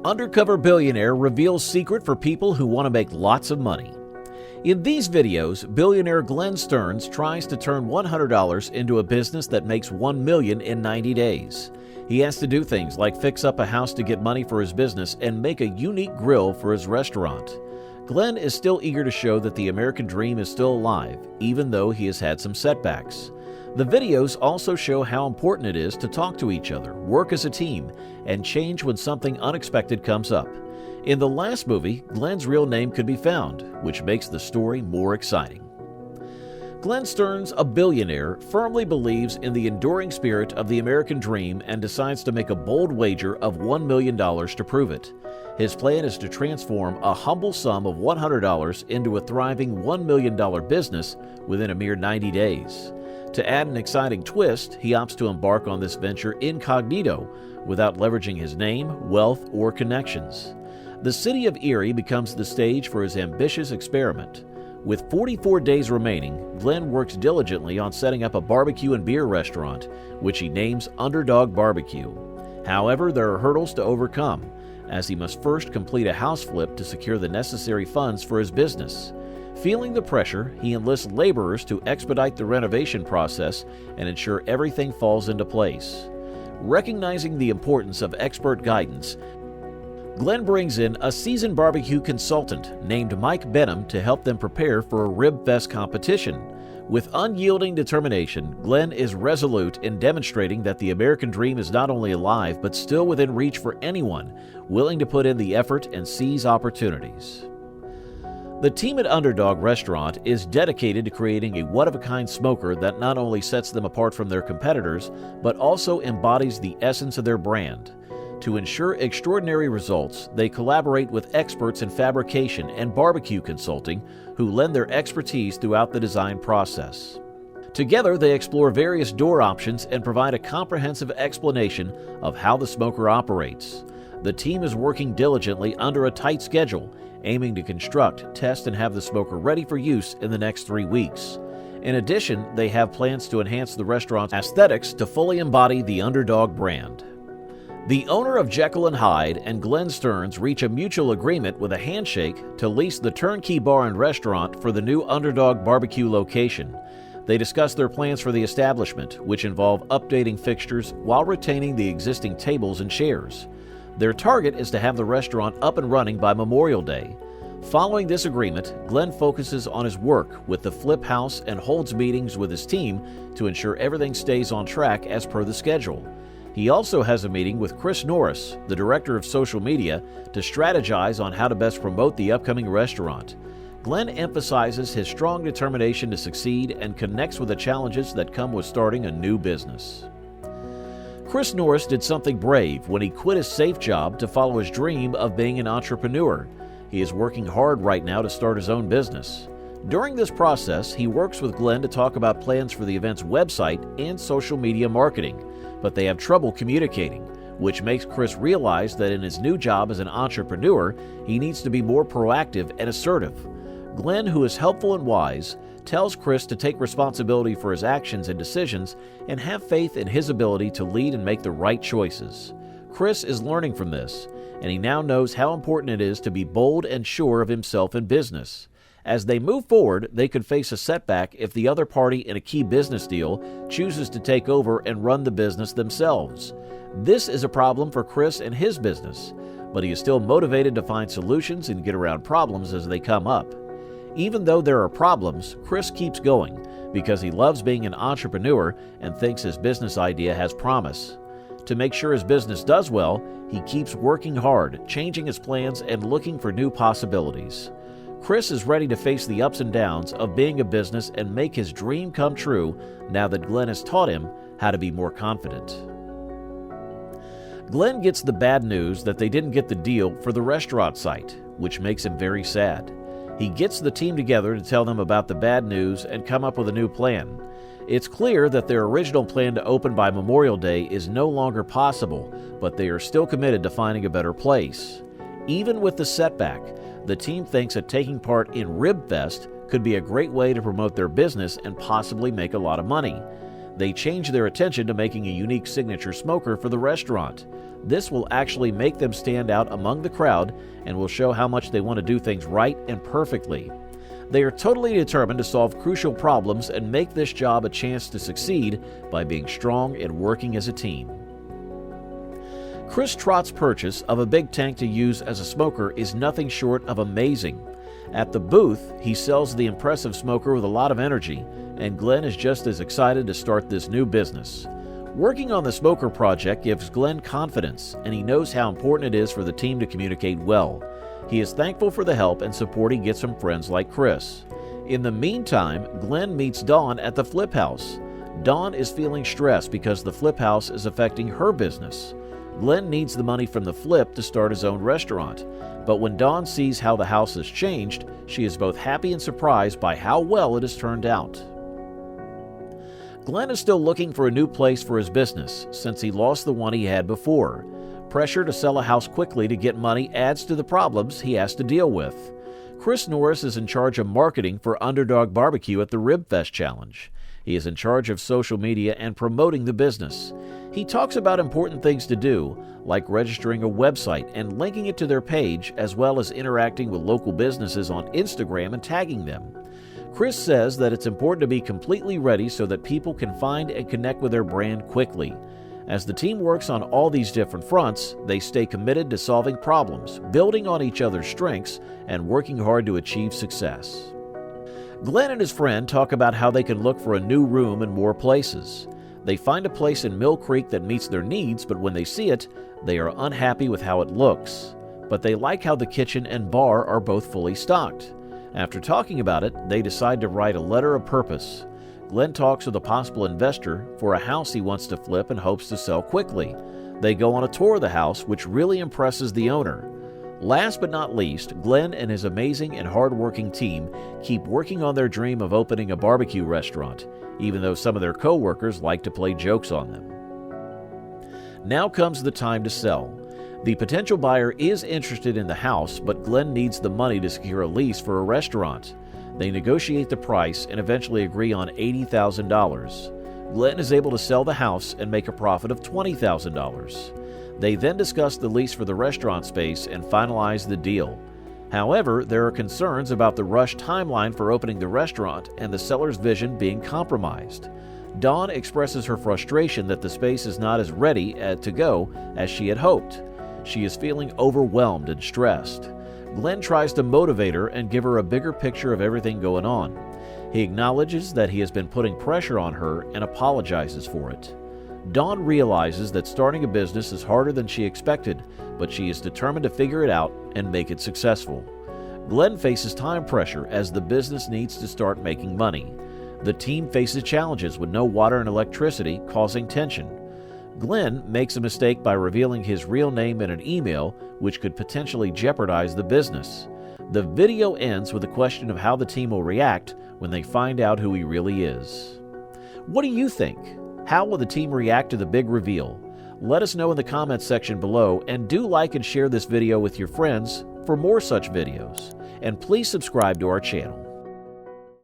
Undercover Billionaire reveals secret for people who want to make lots of money. In these videos, billionaire Glenn Stearns tries to turn $100 into a business that makes $1 million in 90 days. He has to do things like fix up a house to get money for his business and make a unique grill for his restaurant. Glenn is still eager to show that the American dream is still alive, even though he has had some setbacks. The videos also show how important it is to talk to each other, work as a team, and change when something unexpected comes up. In the last movie, Glenn's real name could be found, which makes the story more exciting. Glenn Stearns, a billionaire, firmly believes in the enduring spirit of the American dream and decides to make a bold wager of $1 million to prove it. His plan is to transform a humble sum of $100 into a thriving $1 million business within a mere 90 days. To add an exciting twist, he opts to embark on this venture incognito, without leveraging his name, wealth, or connections. The city of Erie becomes the stage for his ambitious experiment. With 44 days remaining, Glenn works diligently on setting up a barbecue and beer restaurant, which he names Underdog Barbecue. However, there are hurdles to overcome, as he must first complete a house flip to secure the necessary funds for his business. Feeling the pressure, he enlists laborers to expedite the renovation process and ensure everything falls into place. Recognizing the importance of expert guidance, Glenn brings in a seasoned barbecue consultant named Mike Benham to help them prepare for a Rib Fest competition. With unyielding determination, Glenn is resolute in demonstrating that the American dream is not only alive but still within reach for anyone willing to put in the effort and seize opportunities. The team at Underdog Restaurant is dedicated to creating a one-of-a-kind smoker that not only sets them apart from their competitors, but also embodies the essence of their brand. To ensure extraordinary results, they collaborate with experts in fabrication and barbecue consulting who lend their expertise throughout the design process. Together, they explore various door options and provide a comprehensive explanation of how the smoker operates. The team is working diligently under a tight schedule, aiming to construct, test, and have the smoker ready for use in the next 3 weeks. In addition, they have plans to enhance the restaurant's aesthetics to fully embody the Underdog brand. The owner of Jekyll and Hyde and Glenn Stearns reach a mutual agreement with a handshake to lease the turnkey bar and restaurant for the new Underdog Barbecue location. They discuss their plans for the establishment, which involve updating fixtures while retaining the existing tables and chairs. Their target is to have the restaurant up and running by Memorial Day. Following this agreement, Glenn focuses on his work with the flip house and holds meetings with his team to ensure everything stays on track as per the schedule. He also has a meeting with Chris Norris, the director of social media, to strategize on how to best promote the upcoming restaurant. Glenn emphasizes his strong determination to succeed and connects with the challenges that come with starting a new business. Chris Norris did something brave when he quit his safe job to follow his dream of being an entrepreneur. He is working hard right now to start his own business. During this process, he works with Glenn to talk about plans for the event's website and social media marketing, but they have trouble communicating, which makes Chris realize that in his new job as an entrepreneur, he needs to be more proactive and assertive. Glenn, who is helpful and wise, tells Chris to take responsibility for his actions and decisions and have faith in his ability to lead and make the right choices. Chris is learning from this, and he now knows how important it is to be bold and sure of himself in business. As they move forward, they could face a setback if the other party in a key business deal chooses to take over and run the business themselves. This is a problem for Chris and his business, but he is still motivated to find solutions and get around problems as they come up. Even though there are problems, Chris keeps going because he loves being an entrepreneur and thinks his business idea has promise. To make sure his business does well, he keeps working hard, changing his plans, and looking for new possibilities. Chris is ready to face the ups and downs of being a business and make his dream come true now that Glenn has taught him how to be more confident. Glenn gets the bad news that they didn't get the deal for the restaurant site, which makes him very sad. He gets the team together to tell them about the bad news and come up with a new plan. It's clear that their original plan to open by Memorial Day is no longer possible, but they are still committed to finding a better place. Even with the setback, the team thinks that taking part in Rib Fest could be a great way to promote their business and possibly make a lot of money. They change their attention to making a unique signature smoker for the restaurant. This will actually make them stand out among the crowd and will show how much they want to do things right and perfectly. They are totally determined to solve crucial problems and make this job a chance to succeed by being strong and working as a team. Chris Trott's purchase of a big tank to use as a smoker is nothing short of amazing. At the booth, he sells the impressive smoker with a lot of energy, and Glenn is just as excited to start this new business. Working on the smoker project gives Glenn confidence, and he knows how important it is for the team to communicate well. He is thankful for the help and support he gets from friends like Chris. In the meantime, Glenn meets Dawn at the flip house. Dawn is feeling stressed because the flip house is affecting her business. Glenn needs the money from the flip to start his own restaurant, but when Dawn sees how the house has changed, she is both happy and surprised by how well it has turned out. Glenn is still looking for a new place for his business since he lost the one he had before. Pressure to sell a house quickly to get money adds to the problems he has to deal with. Chris Norris is in charge of marketing for Underdog Barbecue at the Rib Fest Challenge. He is in charge of social media and promoting the business. He talks about important things to do, like registering a website and linking it to their page, as well as interacting with local businesses on Instagram and tagging them. Chris says that it's important to be completely ready so that people can find and connect with their brand quickly. As the team works on all these different fronts, they stay committed to solving problems, building on each other's strengths, and working hard to achieve success. Glenn and his friend talk about how they can look for a new room in more places. They find a place in Mill Creek that meets their needs, but when they see it, they are unhappy with how it looks. But they like how the kitchen and bar are both fully stocked. After talking about it, they decide to write a letter of purpose. Glenn talks with a possible investor for a house he wants to flip and hopes to sell quickly. They go on a tour of the house, which really impresses the owner. Last but not least, Glenn and his amazing and hard-working team keep working on their dream of opening a barbecue restaurant, even though some of their co-workers like to play jokes on them. Now comes the time to sell. The potential buyer is interested in the house, but Glenn needs the money to secure a lease for a restaurant. They negotiate the price and eventually agree on $80,000. Glenn is able to sell the house and make a profit of $20,000. They then discuss the lease for the restaurant space and finalize the deal. However, there are concerns about the rushed timeline for opening the restaurant and the seller's vision being compromised. Dawn expresses her frustration that the space is not as ready to go as she had hoped. She is feeling overwhelmed and stressed. Glenn tries to motivate her and give her a bigger picture of everything going on. He acknowledges that he has been putting pressure on her and apologizes for it. Dawn realizes that starting a business is harder than she expected, but she is determined to figure it out and make it successful. Glenn faces time pressure as the business needs to start making money. The team faces challenges with no water and electricity, causing tension. Glenn makes a mistake by revealing his real name in an email, which could potentially jeopardize the business. The video ends with a question of how the team will react when they find out who he really is. What do you think? How will the team react to the big reveal? Let us know in the comments section below, and do like and share this video with your friends for more such videos. And please subscribe to our channel.